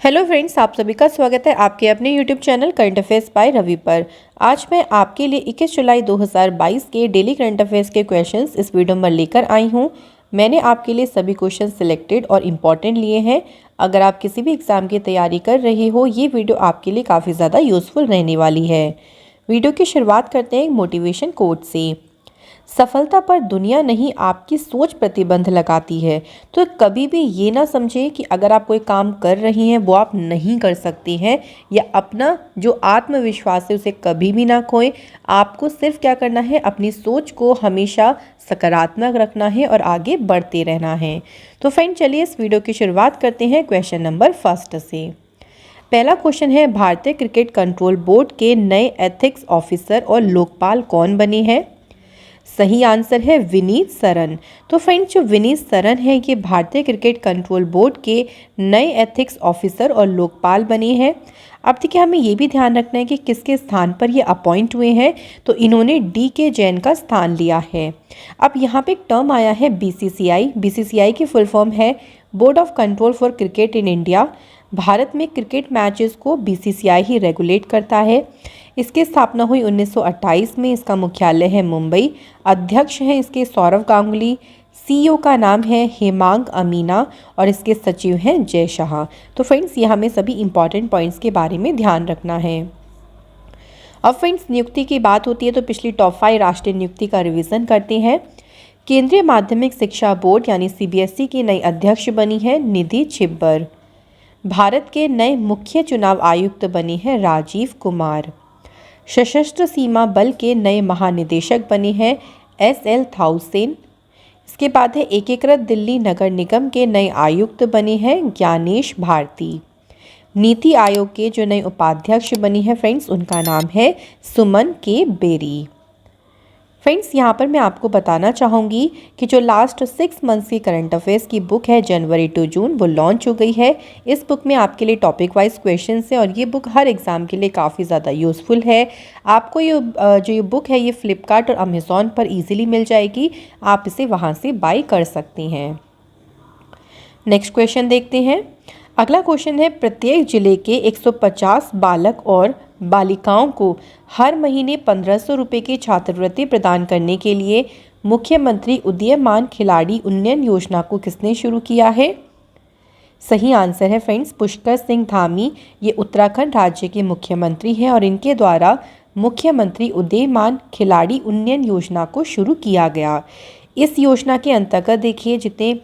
Hello friends, आप सभी का स्वागत है आपके अपने YouTube channel current affairs by Ravi पर। आज मैं आपके लिए 21 जुलाई 2022 के डेली करंट अफेयर्स के क्वेश्चंस इस वीडियो में लेकर आई हूं। मैंने आपके लिए सभी क्वेश्चंस सिलेक्टेड और इम्पॉर्टेंट लिए हैं। अगर आप किसी भी एग्ज़ाम की तैयारी कर रहे हो, ये वीडियो आपके लिए काफ़ी ज़्यादा यूज़फुल रहने वाली है। वीडियो की शुरुआत करते हैं एक मोटिवेशन कोट से। सफलता पर दुनिया नहीं, आपकी सोच प्रतिबंध लगाती है। तो कभी भी ये ना समझें कि अगर आप कोई काम कर रही हैं वो आप नहीं कर सकती हैं, या अपना जो आत्मविश्वास है उसे कभी भी ना खोएं। आपको सिर्फ क्या करना है, अपनी सोच को हमेशा सकारात्मक रखना है और आगे बढ़ते रहना है। तो फ्रेंड, चलिए इस वीडियो की शुरुआत करते हैं क्वेश्चन नंबर फर्स्ट से। पहला क्वेश्चन है, भारतीय क्रिकेट कंट्रोल बोर्ड के नए एथिक्स ऑफिसर और लोकपाल कौन बने हैं? सही आंसर है विनीत सरन। तो फ्रेंड्स, जो विनीत सरन है ये भारतीय क्रिकेट कंट्रोल बोर्ड के नए एथिक्स ऑफिसर और लोकपाल बने हैं। अब देखिए, हमें ये भी ध्यान रखना है कि किसके स्थान पर ये अपॉइंट हुए हैं। तो इन्होंने DK जैन का स्थान लिया है। अब यहाँ पे एक टर्म आया है BCCI। BCCI की फुल फॉर्म है board of control for cricket in India. Bharat में क्रिकेट मैचेस को BCCI ही रेगुलेट करता है। इसकी स्थापना हुई 1928 में। इसका मुख्यालय है मुंबई। अध्यक्ष हैं इसके सौरव गांगुली। CEO का नाम है हेमांग अमीना और इसके सचिव हैं जय शाह। तो फ्रेंड्स, ये हमें सभी इंपॉर्टेंट पॉइंट्स के बारे में ध्यान रखना है। अब फ्रेंड्स, नियुक्ति की बात होती है तो पिछली टॉप 5 राष्ट्रीय नियुक्ति का रिवीजन करते हैं। केंद्रीय माध्यमिक शिक्षा बोर्ड यानी CBSE की नई अध्यक्ष बनी है निधि छिब्बर। भारत के नए मुख्य चुनाव आयुक्त बने हैं राजीव कुमार। सशस्त्र सीमा बल के नए महानिदेशक बने हैं SL थाउसेन। इसके बाद है एकीकृत दिल्ली नगर निगम के नए आयुक्त बने हैं ज्ञानेश भारती। नीति आयोग के जो नए उपाध्यक्ष बनी है फ्रेंड्स, उनका नाम है सुमन के बेरी। फ्रेंड्स, यहाँ पर मैं आपको बताना चाहूँगी कि जो लास्ट 6 मंथ्स की करंट अफेयर्स की बुक है जनवरी टू जून, वो लॉन्च हो गई है। इस बुक में आपके लिए टॉपिक वाइज क्वेश्चंस हैं और ये बुक हर एग्ज़ाम के लिए काफ़ी ज़्यादा यूज़फुल है। आपको ये बुक है ये फ्लिपकार्ट और अमेज़ॉन पर ईजिली मिल जाएगी। आप इसे वहाँ से बाई कर सकती हैं। नेक्स्ट क्वेश्चन देखते हैं। अगला क्वेश्चन है, प्रत्येक जिले के 150 बालक और बालिकाओं को हर महीने 1500 रुपये की छात्रवृत्ति प्रदान करने के लिए मुख्यमंत्री उदीयमान खिलाड़ी उन्नयन योजना को किसने शुरू किया है? सही आंसर है फ्रेंड्स पुष्कर सिंह धामी। ये उत्तराखंड राज्य के मुख्यमंत्री हैं और इनके द्वारा मुख्यमंत्री उदीयमान खिलाड़ी उन्नयन योजना को शुरू किया गया। इस योजना के अंतर्गत देखिए, जितने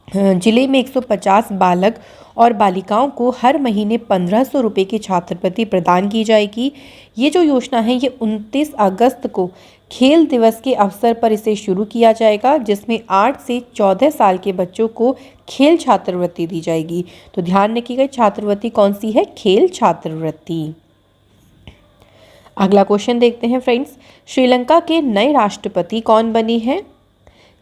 जिले में 150 बालक और बालिकाओं को हर महीने 1500 रुपये की छात्रवृत्ति प्रदान की जाएगी। ये जो योजना है ये 29 अगस्त को खेल दिवस के अवसर पर इसे शुरू किया जाएगा, जिसमें 8 से 14 साल के बच्चों को खेल छात्रवृत्ति दी जाएगी। तो ध्यान रखिएगा, छात्रवृत्ति कौन सी है? खेल छात्रवृत्ति। अगला क्वेश्चन देखते हैं फ्रेंड्स, श्रीलंका के नए राष्ट्रपति कौन बने हैं?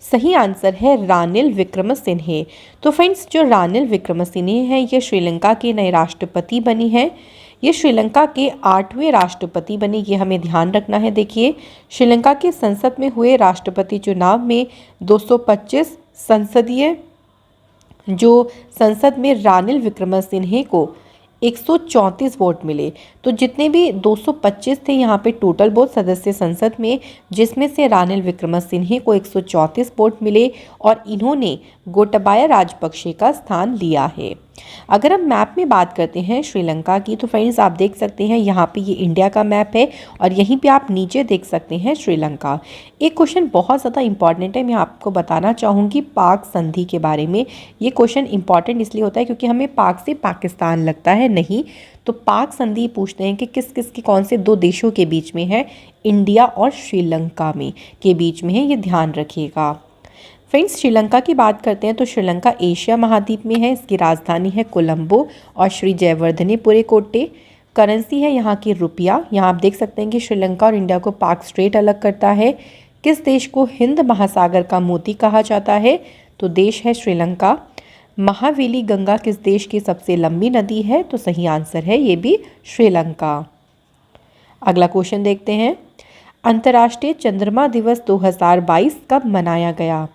सही आंसर है रानिल विक्रमसिंघे। तो फ्रेंड्स, जो रानिल विक्रमसिंघे हैं ये श्रीलंका के नए राष्ट्रपति बनी हैं। ये श्रीलंका के 8वें राष्ट्रपति बने, ये हमें ध्यान रखना है। देखिए, श्रीलंका के संसद में हुए राष्ट्रपति चुनाव में 225 संसदीय जो संसद में रानिल विक्रमसिंघे को 134 वोट मिले। तो जितने भी 225 थे यहाँ पे टोटल वोट सदस्य संसद में, जिसमें से रानिल विक्रमसिंघे को 134 वोट मिले और इन्होंने गोटाबाया राजपक्षे का स्थान लिया है। अगर हम मैप में बात करते हैं श्रीलंका की, तो फ्रेंड्स आप देख सकते हैं यहाँ पे ये इंडिया का मैप है और यहीं पे आप नीचे देख सकते हैं श्रीलंका। एक क्वेश्चन बहुत ज़्यादा इंपॉर्टेंट है, मैं आपको बताना चाहूँगी पाक संधि के बारे में। ये क्वेश्चन इंपॉर्टेंट इसलिए होता है क्योंकि हमें पाक से पाकिस्तान लगता है नहीं, तो पाक संधि पूछते हैं कि किस किस के कौन से 2 देशों के बीच में है, इंडिया और श्रीलंका में के बीच में है, ये ध्यान रखिएगा। फ्रेंड्स, श्रीलंका की बात करते हैं तो श्रीलंका एशिया महाद्वीप में है। इसकी राजधानी है कोलंबो और श्री जयवर्धनेपुरे कोटे। करेंसी है यहाँ की रुपया। यहाँ आप देख सकते हैं कि श्रीलंका और इंडिया को पाक स्ट्रेट अलग करता है। किस देश को हिंद महासागर का मोती कहा जाता है? तो देश है श्रीलंका। महावेली गंगा किस देश की सबसे लंबी नदी है? तो सही आंसर है ये भी श्रीलंका। अगला क्वेश्चन देखते हैं, अंतर्राष्ट्रीय चंद्रमा दिवस 2022 कब मनाया गया?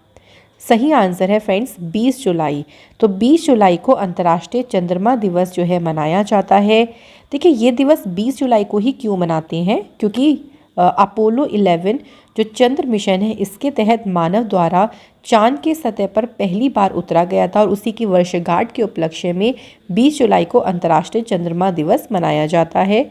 सही आंसर है फ्रेंड्स 20 जुलाई। तो 20 जुलाई को अंतर्राष्ट्रीय चंद्रमा दिवस जो है मनाया जाता है। देखिए ये दिवस 20 जुलाई को ही क्यों मनाते हैं, क्योंकि अपोलो 11 जो चंद्र मिशन है इसके तहत मानव द्वारा चांद की सतह पर पहली बार उतरा गया था और उसी की वर्षगांठ के उपलक्ष्य में 20 जुलाई को अंतर्राष्ट्रीय चंद्रमा दिवस मनाया जाता है।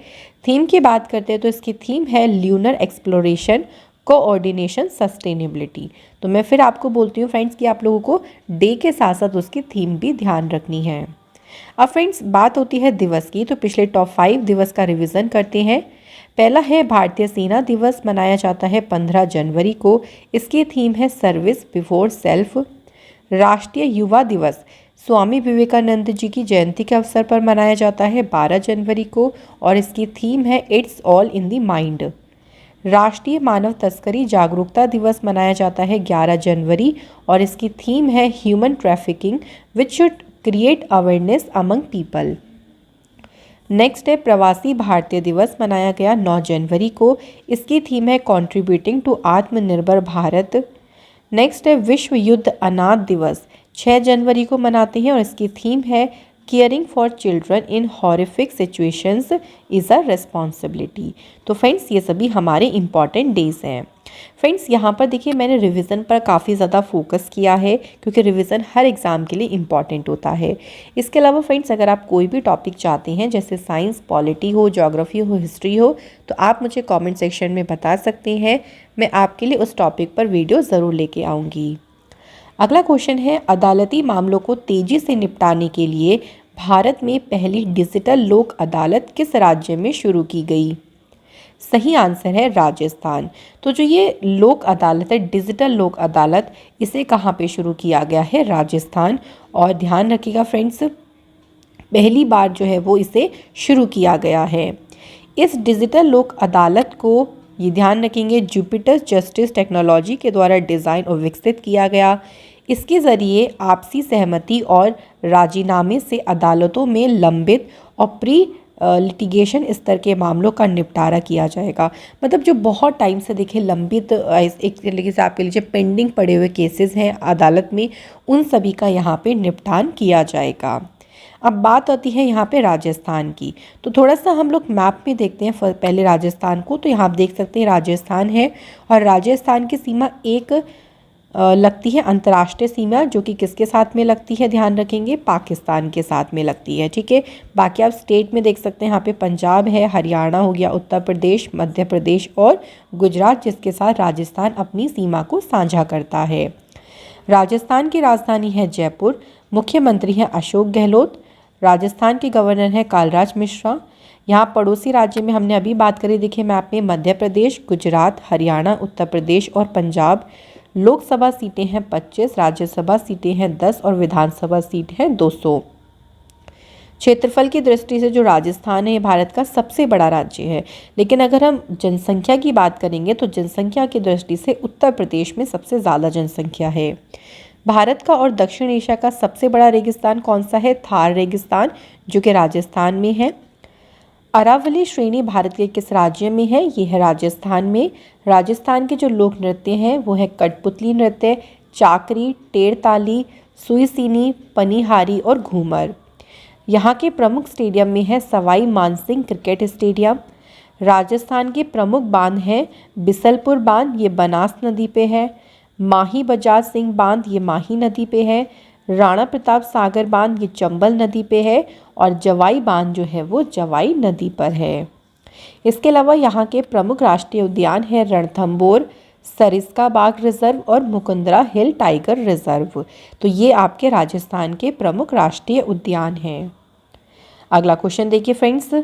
थीम की बात करते हैं तो इसकी थीम है ल्यूनर एक्सप्लोरेशन, कोऑर्डिनेशन, सस्टेनेबिलिटी। तो मैं फिर आपको बोलती हूँ फ्रेंड्स कि आप लोगों को डे के साथ साथ उसकी थीम भी ध्यान रखनी है। अब फ्रेंड्स बात होती है दिवस की, तो पिछले टॉप 5 दिवस का रिवीजन करते हैं। पहला है भारतीय सेना दिवस, मनाया जाता है 15 जनवरी को। इसकी थीम है सर्विस बिफोर सेल्फ। राष्ट्रीय युवा दिवस स्वामी विवेकानंद जी की जयंती के अवसर पर मनाया जाता है 12 जनवरी को और इसकी थीम है it's all in the mind. राष्ट्रीय मानव तस्करी जागरूकता दिवस मनाया जाता है 11 जनवरी और इसकी थीम है human trafficking which should create awareness among people. Next है प्रवासी भारतीय दिवस, मनाया गया 9 जनवरी को। इसकी थीम है कंट्रीब्यूटिंग टू आत्मनिर्भर भारत। नेक्स्ट है विश्व युद्ध अनाथ दिवस, 6 जनवरी को मनाते हैं और इसकी थीम है caring for children in horrific situations is a responsibility. तो फ्रेंड्स ये सभी हमारे इम्पॉर्टेंट डेज हैं। फ्रेंड्स यहाँ पर देखिए मैंने रिवीजन पर काफ़ी ज़्यादा फोकस किया है क्योंकि रिवीजन हर एग्ज़ाम के लिए इम्पॉर्टेंट होता है। इसके अलावा फ्रेंड्स अगर आप कोई भी टॉपिक चाहते हैं जैसे साइंस, पॉलिटी हो, ज्योग्राफी हो, हिस्ट्री हो, तो आप मुझे कमेंट सेक्शन में बता सकते हैं। मैं आपके लिए उस टॉपिक पर वीडियो ज़रूर लेके आऊँगी। अगला क्वेश्चन है अदालती मामलों को तेज़ी से निपटाने के लिए भारत में पहली डिजिटल लोक अदालत किस राज्य में शुरू की गई? सही आंसर है राजस्थान। तो जो ये लोक अदालत है, डिजिटल लोक अदालत, इसे कहाँ पे शुरू किया गया है? राजस्थान। और ध्यान रखिएगा फ्रेंड्स, पहली बार जो है वो इसे शुरू किया गया है। इस डिजिटल लोक अदालत को, ये ध्यान रखेंगे, जुपिटर जस्टिस टेक्नोलॉजी के द्वारा डिज़ाइन और विकसित किया गया। इसके ज़रिए आपसी सहमति और राजीनामे से अदालतों में लंबित और प्री लिटिगेशन स्तर के मामलों का निपटारा किया जाएगा। मतलब जो बहुत टाइम से देखिए लंबित एक तरीके से आपके लिए पेंडिंग पड़े हुए केसेस हैं अदालत में, उन सभी का यहाँ पे निपटान किया जाएगा। अब बात आती है यहाँ पे राजस्थान की, तो थोड़ा सा हम लोग मैप में देखते हैं पहले राजस्थान को। तो यहाँ आप देख सकते हैं राजस्थान है और राजस्थान की सीमा एक लगती है अंतर्राष्ट्रीय सीमा, जो कि किसके साथ में लगती है? ध्यान रखेंगे, पाकिस्तान के साथ में लगती है। ठीक है, बाकी आप स्टेट में देख सकते हैं, यहाँ पे पंजाब है, हरियाणा हो गया, उत्तर प्रदेश, मध्य प्रदेश और गुजरात, जिसके साथ राजस्थान अपनी सीमा को साझा करता है। राजस्थान की राजधानी है जयपुर, मुख्यमंत्री हैं अशोक गहलोत, राजस्थान के गवर्नर हैं कालराज मिश्रा। यहाँ पड़ोसी राज्य में हमने अभी बात करी, देखिए मैप में, मध्य प्रदेश, गुजरात, हरियाणा, उत्तर प्रदेश और पंजाब। लोकसभा सीटें हैं 25, राज्यसभा सीटें हैं 10 और विधानसभा सीट है 200। क्षेत्रफल की दृष्टि से जो राजस्थान है ये भारत का सबसे बड़ा राज्य है, लेकिन अगर हम जनसंख्या की बात करेंगे तो जनसंख्या की दृष्टि से उत्तर प्रदेश में सबसे ज़्यादा जनसंख्या है। भारत का और दक्षिण एशिया का सबसे बड़ा रेगिस्तान कौन सा है? थार रेगिस्तान, जो कि राजस्थान में है। अरावली श्रेणी भारत के किस राज्य में है? ये है राजस्थान में। राजस्थान के जो लोक नृत्य हैं वो है कठपुतली नृत्य, चाकरी, टेरताली, सुईसीनी, पनिहारी और घूमर। यहाँ के प्रमुख स्टेडियम में है सवाई मानसिंह क्रिकेट स्टेडियम। राजस्थान के प्रमुख बांध हैं बिसलपुर बांध, ये बनास नदी पे है। माही बजाज सिंह बांध, ये माही नदी पे है। राणा प्रताप सागर बांध, ये चंबल नदी पे है और जवाई बांध जो है वो जवाई नदी पर है। इसके अलावा यहाँ के प्रमुख राष्ट्रीय उद्यान है रणथंबोर, सरिस्का बाग रिजर्व और मुकुंदरा हिल टाइगर रिजर्व। तो ये आपके राजस्थान के प्रमुख राष्ट्रीय उद्यान हैं। अगला क्वेश्चन देखिए फ्रेंड्स,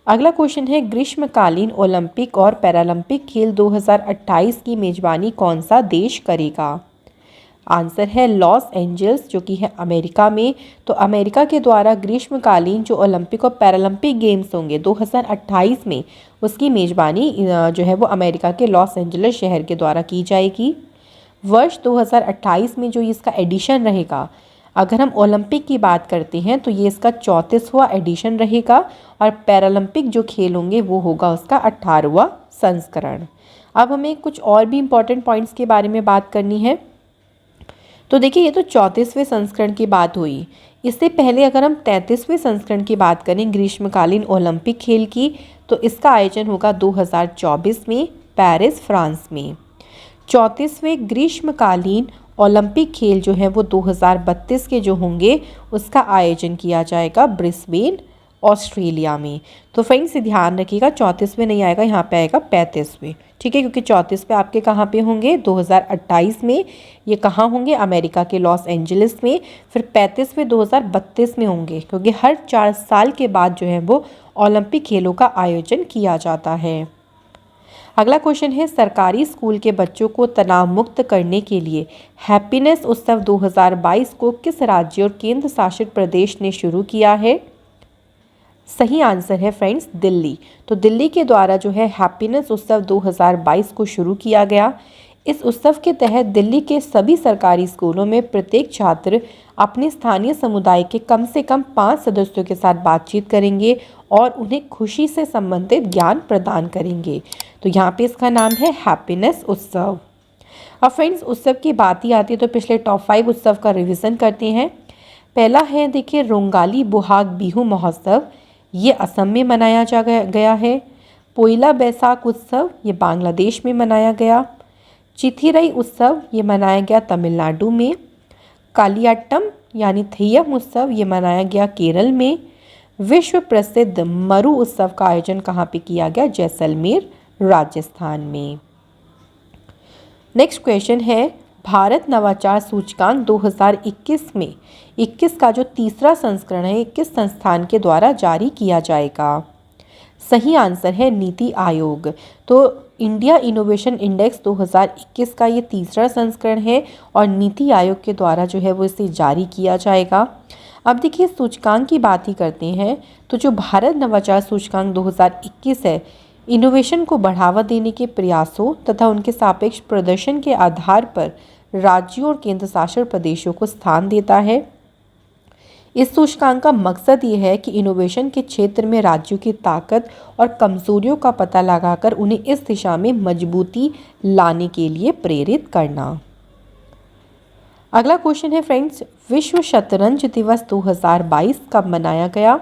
अगला क्वेश्चन है ग्रीष्मकालीन ओलंपिक और पैरालंपिक खेल 2028 की मेजबानी कौन सा देश करेगा? आंसर है लॉस एंजल्स, जो कि है अमेरिका में। तो अमेरिका के द्वारा ग्रीष्मकालीन जो ओलंपिक और पैरालंपिक गेम्स होंगे 2028 में, उसकी मेजबानी जो है वो अमेरिका के लॉस एंजल्स शहर के द्वारा की जाएगी। वर्ष 2028 में जो इसका एडिशन रहेगा, अगर हम ओलंपिक की बात करते हैं तो ये इसका 34वां एडिशन रहेगा और पैरालंपिक जो खेल होंगे वो होगा उसका 18वां संस्करण। अब हमें कुछ और भी इम्पॉर्टेंट पॉइंट्स के बारे में बात करनी है। तो देखिए ये तो 34वें संस्करण की बात हुई। इससे पहले अगर हम 33वें संस्करण की बात करें ग्रीष्मकालीन ओलंपिक खेल की, तो इसका आयोजन होगा 2024 में पेरिस, फ्रांस में। 34वें ग्रीष्मकालीन ओलंपिक खेल जो है वो 2032 के जो होंगे उसका आयोजन किया जाएगा ब्रिस्बेन, ऑस्ट्रेलिया में। तो फ्रेंड्स ध्यान रखिएगा 34वें नहीं आएगा, यहाँ पे आएगा 35वें, ठीक है, क्योंकि 34वें आपके कहाँ पे होंगे 2028 में। ये कहाँ होंगे? अमेरिका के लॉस एंजलिस में। फिर 35वें 2032 में होंगे, क्योंकि हर 4 साल के बाद जो है वो ओलंपिक खेलों का आयोजन किया जाता है। अगला क्वेश्चन है, सरकारी स्कूल के बच्चों को तनाव मुक्त करने के लिए हैप्पीनेस उत्सव 2022 को किस राज्य और केंद्र शासित प्रदेश ने शुरू किया है? सही आंसर है फ्रेंड्स दिल्ली। तो दिल्ली के द्वारा जो है हैप्पीनेस उत्सव 2022 को शुरू किया गया। इस उत्सव के तहत दिल्ली के सभी सरकारी स्कूलों में प्रत्येक छात्र अपने स्थानीय समुदाय के कम से कम 5 सदस्यों के साथ बातचीत करेंगे और उन्हें खुशी से संबंधित ज्ञान प्रदान करेंगे। तो यहाँ पे इसका नाम है हैप्पीनेस उत्सव। अब फ्रेंड्स उत्सव की बात ही आती है तो पिछले टॉप 5 उत्सव का रिवीजन करते हैं। पहला है देखिए रोंगाली बोहाग बिहू महोत्सव, ये असम में मनाया गया है। पोइला बैसाख उत्सव ये बांग्लादेश में मनाया गया। चिथिरई उत्सव ये मनाया गया तमिलनाडु में। कालियाट्टम यानी थेयम उत्सव ये मनाया गया केरल में। विश्व प्रसिद्ध मरु उत्सव का आयोजन कहाँ पे किया गया? जैसलमेर, राजस्थान में। नेक्स्ट क्वेश्चन है, भारत नवाचार सूचकांक 2021 में 21 का जो तीसरा संस्करण है किस संस्थान के द्वारा जारी किया जाएगा? सही आंसर है नीति आयोग। तो इंडिया इनोवेशन इंडेक्स 2021 का ये तीसरा संस्करण है और नीति आयोग के द्वारा जो है वो इसे जारी किया जाएगा। अब देखिए सूचकांक की बात ही करते हैं। तो जो भारत नवाचार सूचकांक 2021 है, इनोवेशन को बढ़ावा देने के प्रयासों तथा उनके सापेक्ष प्रदर्शन के आधार पर राज्यों और केंद्र शासित प्रदेशों को स्थान देता है। इस सूचकांक का मकसद ये है कि इनोवेशन के क्षेत्र में राज्यों की ताकत और कमजोरियों का पता लगाकर उन्हें इस दिशा में मजबूती लाने के लिए प्रेरित करना। अगला क्वेश्चन है फ्रेंड्स, विश्व शतरंज दिवस 2022 कब मनाया गया?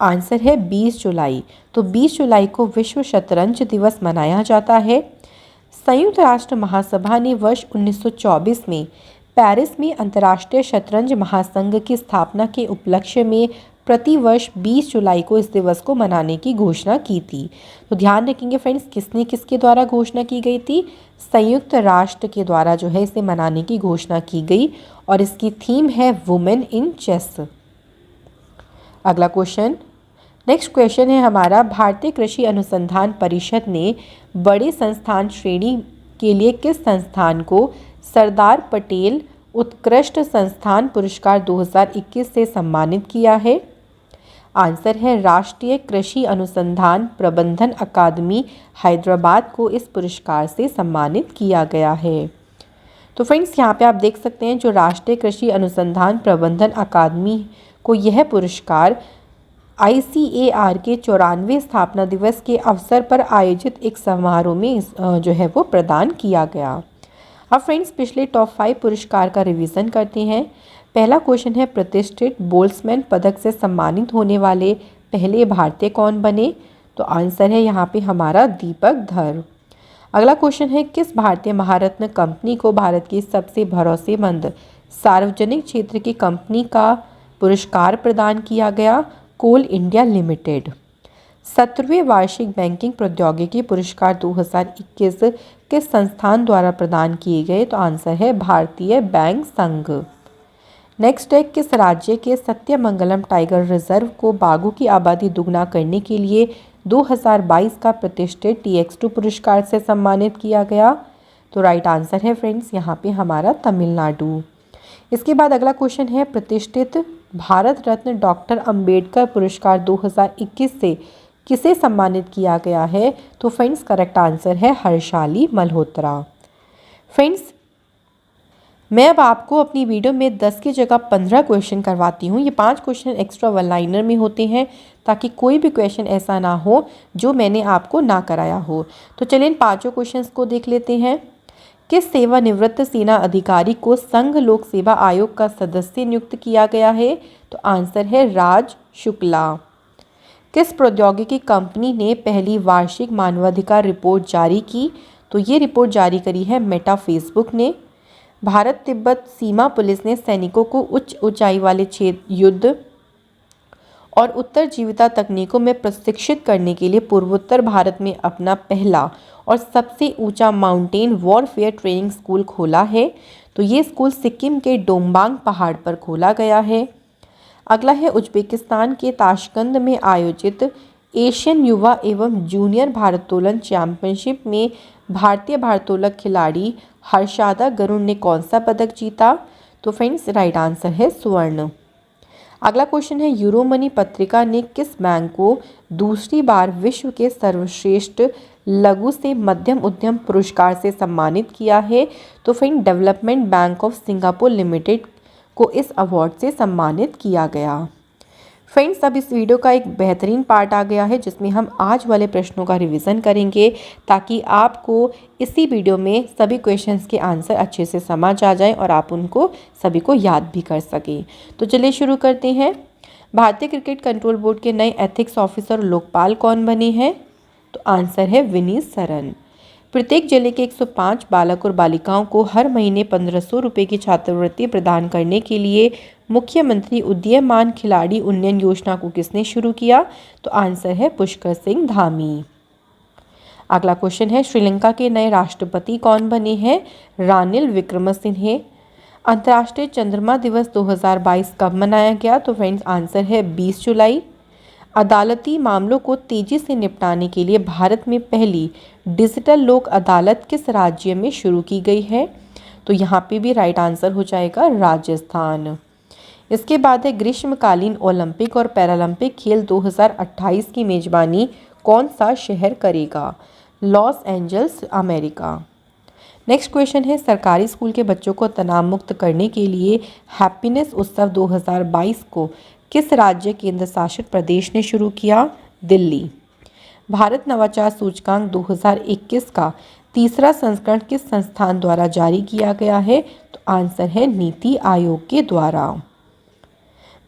आंसर है 20 जुलाई। तो 20 जुलाई को विश्व शतरंज दिवस मनाया जाता है। संयुक्त राष्ट्र महासभा ने वर्ष 1924 में पेरिस में अंतर्राष्ट्रीय शतरंज महासंघ की स्थापना के उपलक्ष्य में प्रतिवर्ष 20 जुलाई को इस दिवस को मनाने की घोषणा की थी। तो ध्यान रखेंगे फ्रेंड्स, किसने किसके द्वारा घोषणा की गई थी? संयुक्त राष्ट्र के द्वारा जो है इसे मनाने की घोषणा की गई और इसकी थीम है वुमेन इन चेस। अगला क्वेश्चन, नेक्स्ट क्वेश्चन है हमारा, भारतीय कृषि अनुसंधान परिषद ने बड़े संस्थान श्रेणी के लिए किस संस्थान को सरदार पटेल उत्कृष्ट संस्थान पुरस्कार 2021 से सम्मानित किया है? आंसर है राष्ट्रीय कृषि अनुसंधान प्रबंधन अकादमी हैदराबाद को इस पुरस्कार से सम्मानित किया गया है। तो फ्रेंड्स यहाँ पे आप देख सकते हैं जो राष्ट्रीय कृषि अनुसंधान प्रबंधन अकादमी को यह पुरस्कार ICAR के 94वें स्थापना दिवस के अवसर पर आयोजित एक समारोह में जो है वो प्रदान किया गया। अब फ्रेंड्स पिछले टॉप 5 पुरस्कार का रिवीजन करते हैं। पहला क्वेश्चन है, प्रतिष्ठित बोल्ट्जमैन पदक से सम्मानित होने वाले पहले भारतीय कौन बने? तो आंसर है यहाँ पे हमारा दीपक धर। अगला क्वेश्चन है, किस भारतीय महारत्न कंपनी को भारत की सबसे भरोसेमंद सार्वजनिक क्षेत्र की कंपनी का पुरस्कार प्रदान किया गया? कोल इंडिया लिमिटेड। 17वें वार्षिक बैंकिंग प्रौद्योगिकी पुरस्कार 2021 किस संस्थान द्वारा प्रदान किए गए? तो आंसर है भारतीय बैंक संघ। नेक्स्ट है, किस राज्य के सत्यमंगलम टाइगर रिजर्व को बाघों की आबादी दुगना करने के लिए 2022 का प्रतिष्ठित TX2 पुरस्कार से सम्मानित किया गया? तो राइट आंसर है फ्रेंड्स यहाँ पे हमारा तमिलनाडु। इसके बाद अगला क्वेश्चन है, प्रतिष्ठित भारत रत्न डॉक्टर अंबेडकर पुरस्कार 2021 से किसे सम्मानित किया गया है? तो फ्रेंड्स करेक्ट आंसर है हर्षाली मल्होत्रा। फ्रेंड्स मैं अब आपको अपनी वीडियो में 10 की जगह 15 क्वेश्चन करवाती हूँ। ये 5 क्वेश्चन एक्स्ट्रा वन लाइनर में होते हैं ताकि कोई भी क्वेश्चन ऐसा ना हो जो मैंने आपको ना कराया हो। तो चलिए इन 5 क्वेश्चंस को देख लेते हैं। किस सेवानिवृत्त सेना अधिकारी को संघ लोक सेवा आयोग का सदस्य नियुक्त किया गया है? तो आंसर है राज शुक्ला। किस प्रौद्योगिकी कंपनी ने पहली वार्षिक मानवाधिकार रिपोर्ट जारी की? तो ये रिपोर्ट जारी करी है मेटा फेसबुक ने। भारत तिब्बत सीमा पुलिस ने सैनिकों को उच्च ऊंचाई वाले क्षेत्र युद्ध और उत्तरजीविता तकनीकों में प्रशिक्षित करने के लिए पूर्वोत्तर भारत में अपना पहला और सबसे ऊंचा माउंटेन वॉरफेयर ट्रेनिंग स्कूल खोला है। तो ये स्कूल सिक्किम के डोम्बांग पहाड़ पर खोला गया है। अगला है उज्बेकिस्तान के ताशकंद में आयोजित एशियन युवा एवं जूनियर भारोत्तोलन चैंपियनशिप में भारतीय भारोत्तोलक खिलाड़ी हर्षादा गरुड़ ने कौन सा पदक जीता? तो फ्रेंड्स राइट आंसर है स्वर्ण। अगला क्वेश्चन है यूरोमनी पत्रिका ने किस बैंक को दूसरी बार विश्व के सर्वश्रेष्ठ लघु से मध्यम उद्यम पुरस्कार से सम्मानित किया है? तो friend development bank of Singapore limited को इस अवार्ड से सम्मानित किया गया। फ्रेंड्स अब इस वीडियो का एक बेहतरीन पार्ट आ गया है जिसमें हम आज वाले प्रश्नों का रिवीजन करेंगे ताकि आपको इसी वीडियो में सभी क्वेश्चंस के आंसर अच्छे से समझ आ जाए और आप उनको सभी को याद भी कर सकें। तो चलिए शुरू करते हैं। भारतीय क्रिकेट कंट्रोल बोर्ड के नए एथिक्स ऑफिसर लोकपाल कौन बने हैं? तो आंसर है विनीत सरन। प्रत्येक जिले के 105 बालक और बालिकाओं को हर महीने 1500 रुपये की छात्रवृत्ति प्रदान करने के लिए मुख्यमंत्री उदीयमान खिलाड़ी उन्नयन योजना को किसने शुरू किया? तो आंसर है पुष्कर सिंह धामी। अगला क्वेश्चन है श्रीलंका के नए राष्ट्रपति कौन बने हैं? रानिल विक्रमसिंघे। अंतर्राष्ट्रीय चंद्रमा दिवस 2022 कब मनाया गया? तो फ्रेंड्स आंसर है 20 जुलाई। अदालती मामलों को तेजी से निपटाने के लिए भारत में पहली डिजिटल लोक अदालत किस राज्य में शुरू की गई है? तो यहाँ पे भी राइट आंसर हो जाएगा राजस्थान। इसके बाद है ग्रीष्मकालीन ओलंपिक और पैरालंपिक खेल 2028 की मेजबानी कौन सा शहर करेगा? Los Angeles, America. Next question है सरकारी स्कूल के बच्चों को तनाव मुक्त करने के लिए हैप्पीनेस उत्सव 2022 को किस राज्य केंद्र शासित प्रदेश ने शुरू किया? दिल्ली। भारत नवाचार सूचकांक 2021 का तीसरा संस्करण किस संस्थान द्वारा जारी किया गया है? तो आंसर है नीति आयोग के द्वारा।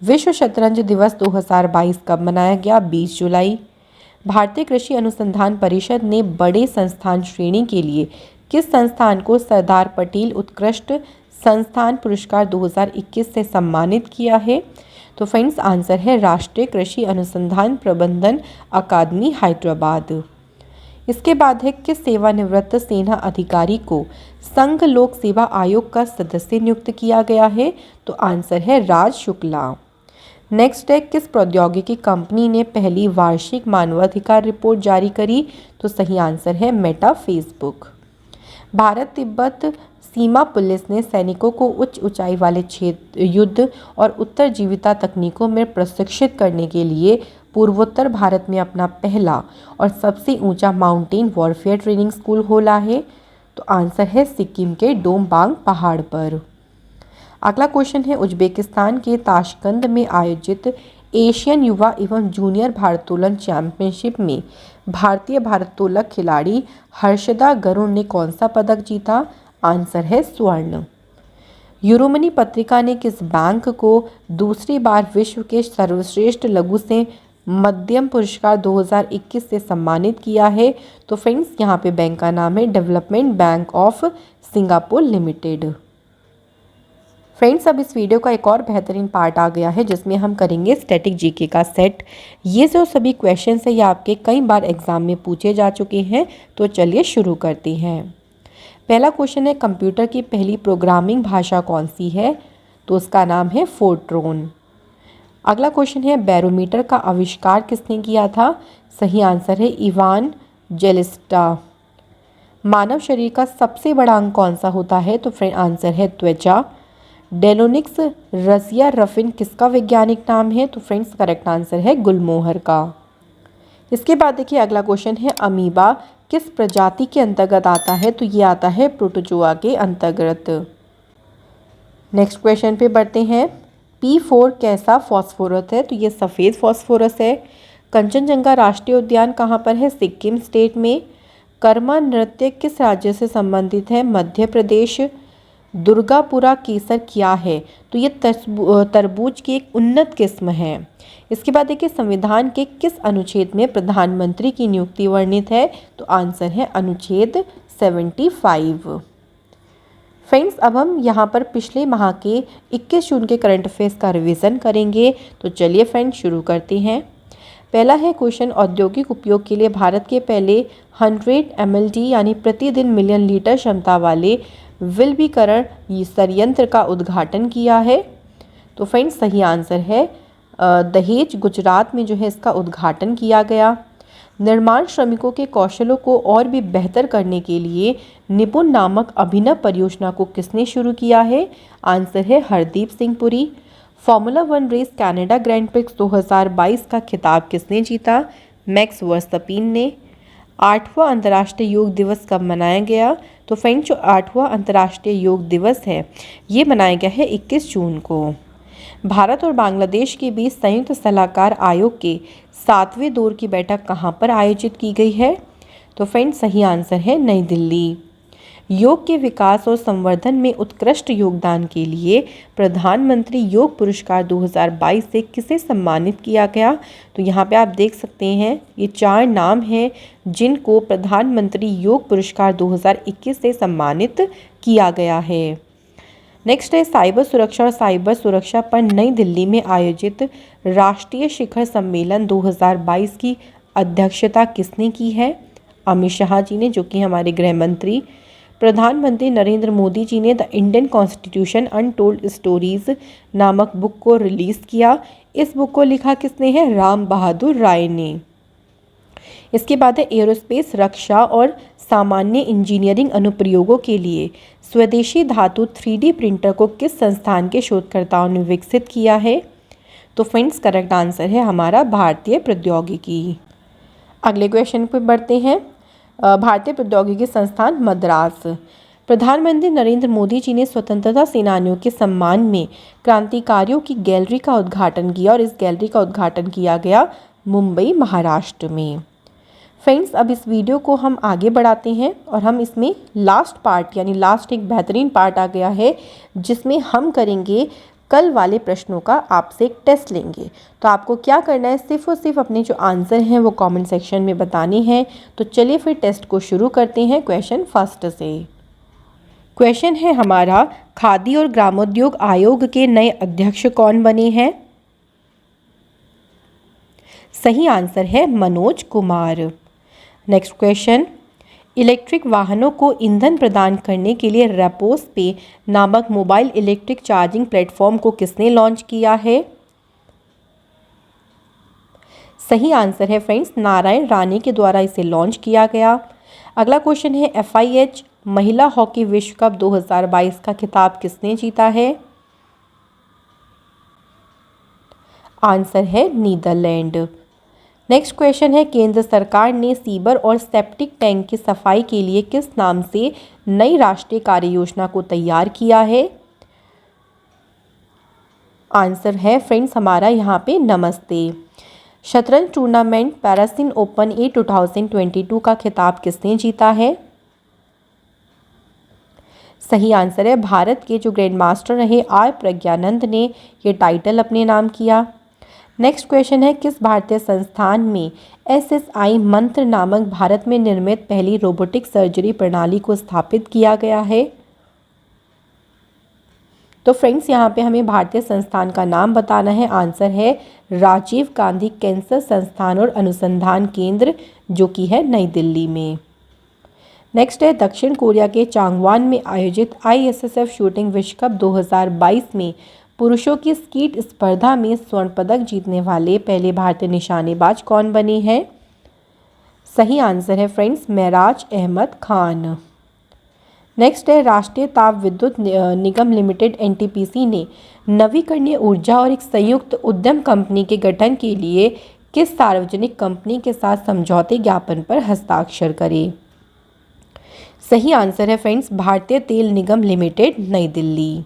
विश्व शतरंज दिवस 2022 कब मनाया गया? 20 जुलाई। भारतीय कृषि अनुसंधान परिषद ने बड़े संस्थान श्रेणी के लिए किस संस्थान को सरदार पटेल उत्कृष्ट संस्थान पुरस्कार 2021 से सम्मानित किया है? तो फ्रेंड्स आंसर है राष्ट्रीय कृषि अनुसंधान प्रबंधन अकादमी हैदराबाद। इसके बाद है किस सेवानिवृत्त सेना अधिकारी को संघ लोक सेवा आयोग का सदस्य नियुक्त किया गया है? तो आंसर है राज शुक्ला। नेक्स्ट है किस प्रौद्योगिकी कंपनी ने पहली वार्षिक मानवाधिकार रिपोर्ट जारी करी? तो सही आंसर है मेटा फेसबुक। भारत तिब्बत सीमा पुलिस ने सैनिकों को उच्च ऊंचाई वाले क्षेत्र युद्ध और उत्तरजीविता तकनीकों में प्रशिक्षित करने के लिए पूर्वोत्तर भारत में अपना पहला और सबसे ऊंचा माउंटेन वॉरफेयर ट्रेनिंग स्कूल खोला है। तो आंसर है सिक्किम के डोम्बांग पहाड़ पर। अगला क्वेश्चन है उज्बेकिस्तान के ताशकंद में आयोजित एशियन युवा एवं जूनियर भारोत्तोलन चैंपियनशिप में भारतीय भारोत्तोलक खिलाड़ी हर्षदा गरुड़ ने कौन सा पदक जीता? आंसर है स्वर्ण। यूरोमनी पत्रिका ने किस बैंक को दूसरी बार विश्व के सर्वश्रेष्ठ लघु से मध्यम पुरस्कार 2021 से सम्मानित किया है? तो फ्रेंड्स यहाँ पे बैंक का नाम है development bank of Singapore limited. Friends अब इस वीडियो का एक और बेहतरीन पार्ट आ गया है जिसमें हम करेंगे स्टैटिक जीके का सेट। ये जो सभी क्वेश्चन है ये आपके कई बार एग्जाम में पूछे जा चुके हैं। तो चलिए शुरू करते हैं। पहला क्वेश्चन है कंप्यूटर की पहली प्रोग्रामिंग भाषा कौन सी है? तो उसका नाम है फोर्ट्रोन। अगला क्वेश्चन है बैरोमीटर का आविष्कार किसने किया था? सही आंसर है इवान जेलिस्टा। मानव शरीर का सबसे बड़ा अंग कौन सा होता है? तो फ्रेंड आंसर है त्वचा। डेलोनिक्स रसिया रफिन किसका वैज्ञानिक नाम है? तो फ्रेंड्स करेक्ट आंसर है गुलमोहर का। इसके बाद देखिए अगला क्वेश्चन है अमीबा किस प्रजाति के अंतर्गत आता है? तो ये आता है प्रोटोजोआ के अंतर्गत। नेक्स्ट क्वेश्चन पे बढ़ते हैं। P4 कैसा फॉस्फोरस है? तो ये सफ़ेद फॉस्फोरस है। कंचनजंगा राष्ट्रीय उद्यान कहाँ पर है? सिक्किम स्टेट में। कर्मा नृत्य किस राज्य से संबंधित है? मध्य प्रदेश। दुर्गापुरा केसर क्या है? तो ये तरबूज की एक उन्नत किस्म है। इसके बाद देखिए, संविधान के किस अनुच्छेद में प्रधानमंत्री की नियुक्ति वर्णित है? तो आंसर है अनुच्छेद 75। फ्रेंड्स, अब हम यहाँ पर पिछले माह के 21 जून के करंट अफेयर्स का रिवीजन करेंगे। तो चलिए फ्रेंड्स, शुरू करते हैं। पहला है क्वेश्चन, औद्योगिक उपयोग के लिए भारत के पहले 100 MLD यानी प्रतिदिन मिलियन लीटर क्षमता वाले विलवीकरण संयंत्र का उद्घाटन किया है? तो फ्रेंड्स, सही आंसर है दहेज, गुजरात में जो है इसका उद्घाटन किया गया। निर्माण श्रमिकों के कौशलों को और भी बेहतर करने के लिए निपुण नामक अभिनव परियोजना को किसने शुरू किया है? आंसर है Hardeep Singh Puri. Formula 1 race Canada grand prix 2022 का खिताब किसने जीता? मैक्स वर्स्टपेन ने। 8वां अंतर्राष्ट्रीय योग दिवस कब मनाया गया? तो फ्रेंड्स, जो 8वां अंतर्राष्ट्रीय योग दिवस है ये मनाया गया है 21 जून को। भारत और बांग्लादेश के बीच संयुक्त सलाहकार आयोग के 7वें दौर की बैठक कहाँ पर आयोजित की गई है? तो फ्रेंड्स, सही आंसर है नई दिल्ली। योग के विकास और संवर्धन में उत्कृष्ट योगदान के लिए प्रधानमंत्री योग पुरस्कार 2022 से किसे सम्मानित किया गया? तो यहाँ पे आप देख सकते हैं ये 4 नाम हैं जिनको प्रधानमंत्री योग पुरस्कार 2021 से सम्मानित किया गया है। नेक्स्ट है, साइबर सुरक्षा और साइबर सुरक्षा पर नई दिल्ली में आयोजित राष्ट्रीय शिखर सम्मेलन 2022 की अध्यक्षता किसने की है? अमित शाह जी ने, जो कि हमारे गृह मंत्री। प्रधानमंत्री नरेंद्र मोदी जी ने the Indian constitution untold stories नामक बुक को रिलीज़ किया। इस बुक को लिखा किसने है? राम बहादुर राय ने। इसके बाद है, एरोस्पेस, रक्षा और सामान्य इंजीनियरिंग अनुप्रयोगों के लिए स्वदेशी धातु 3D प्रिंटर को किस संस्थान के शोधकर्ताओं ने विकसित किया है? तो फ्रेंड्स, करेक्ट आंसर है हमारा भारतीय प्रौद्योगिकी। अगले क्वेश्चन पर बढ़ते हैं। भारतीय प्रौद्योगिकी संस्थान मद्रास। प्रधानमंत्री नरेंद्र मोदी जी ने स्वतंत्रता सेनानियों के सम्मान में क्रांतिकारियों की गैलरी का उद्घाटन किया और इस गैलरी का उद्घाटन किया गया मुंबई, महाराष्ट्र में। फ्रेंड्स, अब इस वीडियो को हम आगे बढ़ाते हैं और हम इसमें लास्ट पार्ट यानी लास्ट एक बेहतरीन पार्ट आ गया है जिसमें हम करेंगे कल वाले प्रश्नों का आपसे एक टेस्ट लेंगे। तो आपको क्या करना है, सिर्फ और सिर्फ अपने जो आंसर हैं वो कमेंट सेक्शन में बताने हैं। तो चलिए फिर टेस्ट को शुरू करते हैं क्वेश्चन फर्स्ट से। क्वेश्चन है हमारा, खादी और ग्रामोद्योग आयोग के नए अध्यक्ष कौन बने हैं? सही आंसर है Manoj Kumar. Next question, electric वाहनों को ईंधन प्रदान करने के लिए रेपोस पे नामक मोबाइल इलेक्ट्रिक चार्जिंग प्लेटफॉर्म को किसने लॉन्च किया है? सही आंसर है फ्रेंड्स, नारायण राणे के द्वारा इसे लॉन्च किया गया। अगला क्वेश्चन है, FIH महिला हॉकी विश्व कप 2022 का खिताब किसने जीता है? आंसर है नीदरलैंड। नेक्स्ट क्वेश्चन है, केंद्र सरकार ने सीवर और सेप्टिक टैंक की सफाई के लिए किस नाम से नई राष्ट्रीय कार्य योजना को तैयार किया है? आंसर है फ्रेंड्स हमारा यहाँ पे नमस्ते। शतरंज टूर्नामेंट पैरासिन ओपन ए 2022 का खिताब किसने जीता है? सही आंसर है भारत के जो ग्रैंड मास्टर रहे आर प्रज्ञानंद ने ये टाइटल अपने नाम किया। नेक्स्ट क्वेश्चन है, किस भारतीय संस्थान में SSI मंत्र नामक भारत में निर्मित पहली रोबोटिक सर्जरी प्रणाली को स्थापित किया गया है? तो फ्रेंड्स, यहाँ पे हमें भारतीय संस्थान का नाम बताना है। आंसर है राजीव गांधी कैंसर संस्थान और अनुसंधान केंद्र, जो कि है नई दिल्ली में। नेक्स्ट है, दक्षिण कोरिया के चांगवान में आयोजित ISSF शूटिंग विश्व कप 2022 में पुरुषों की स्कीट स्पर्धा में स्वर्ण पदक जीतने वाले पहले भारतीय निशानेबाज कौन बने हैं? सही आंसर है फ्रेंड्स महराज अहमद खान। नेक्स्ट है, राष्ट्रीय ताप विद्युत निगम लिमिटेड NTPC ने नवीकरणीय ऊर्जा और एक संयुक्त उद्यम कंपनी के गठन के लिए किस सार्वजनिक कंपनी के साथ समझौते ज्ञापन पर हस्ताक्षर करे? सही आंसर है फ्रेंड्स भारतीय तेल निगम लिमिटेड, नई दिल्ली।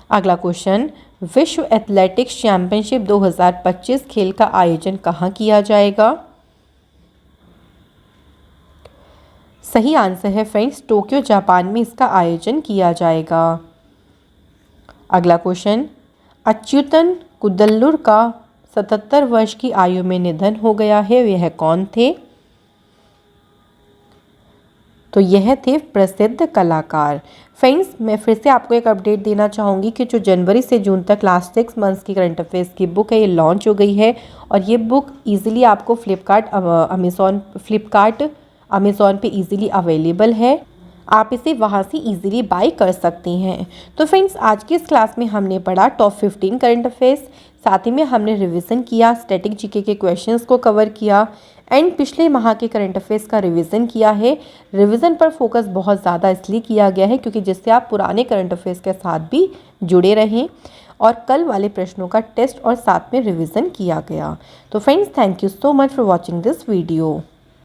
अगला क्वेश्चन, विश्व एथलेटिक्स चैंपियनशिप 2025 खेल का आयोजन कहाँ किया जाएगा? सही आंसर है फ्रेंड्स टोक्यो जापान में इसका आयोजन किया जाएगा। अगला क्वेश्चन, अच्युतन कुद्दलुर का 77 वर्ष की आयु में निधन हो गया है, यह कौन थे? तो यह थे प्रसिद्ध कलाकार। फ्रेंड्स, मैं फिर से आपको एक अपडेट देना चाहूँगी कि जो जनवरी से जून तक लास्ट 6 मंथ्स की करंट अफेयर्स की बुक है, ये लॉन्च हो गई है और ये बुक इजीली आपको फ्लिपकार्ट अमेज़ॉन पे इजीली अवेलेबल है। आप इसे वहाँ से इजीली बाय कर सकती हैं। तो फ्रेंड्स, आज की इस क्लास में हमने पढ़ा टॉप 15 करंट अफेयर्स, साथ ही में हमने रिवीजन किया, स्टैटिक जीके के क्वेश्चंस को कवर किया एंड पिछले माह के करंट अफेयर्स का रिवीजन किया है। रिवीजन पर फोकस बहुत ज़्यादा इसलिए किया गया है क्योंकि जिससे आप पुराने करंट अफेयर्स के साथ भी जुड़े रहें और कल वाले प्रश्नों का टेस्ट और साथ में रिवीजन किया गया। तो friends, thank you so much for watching this video.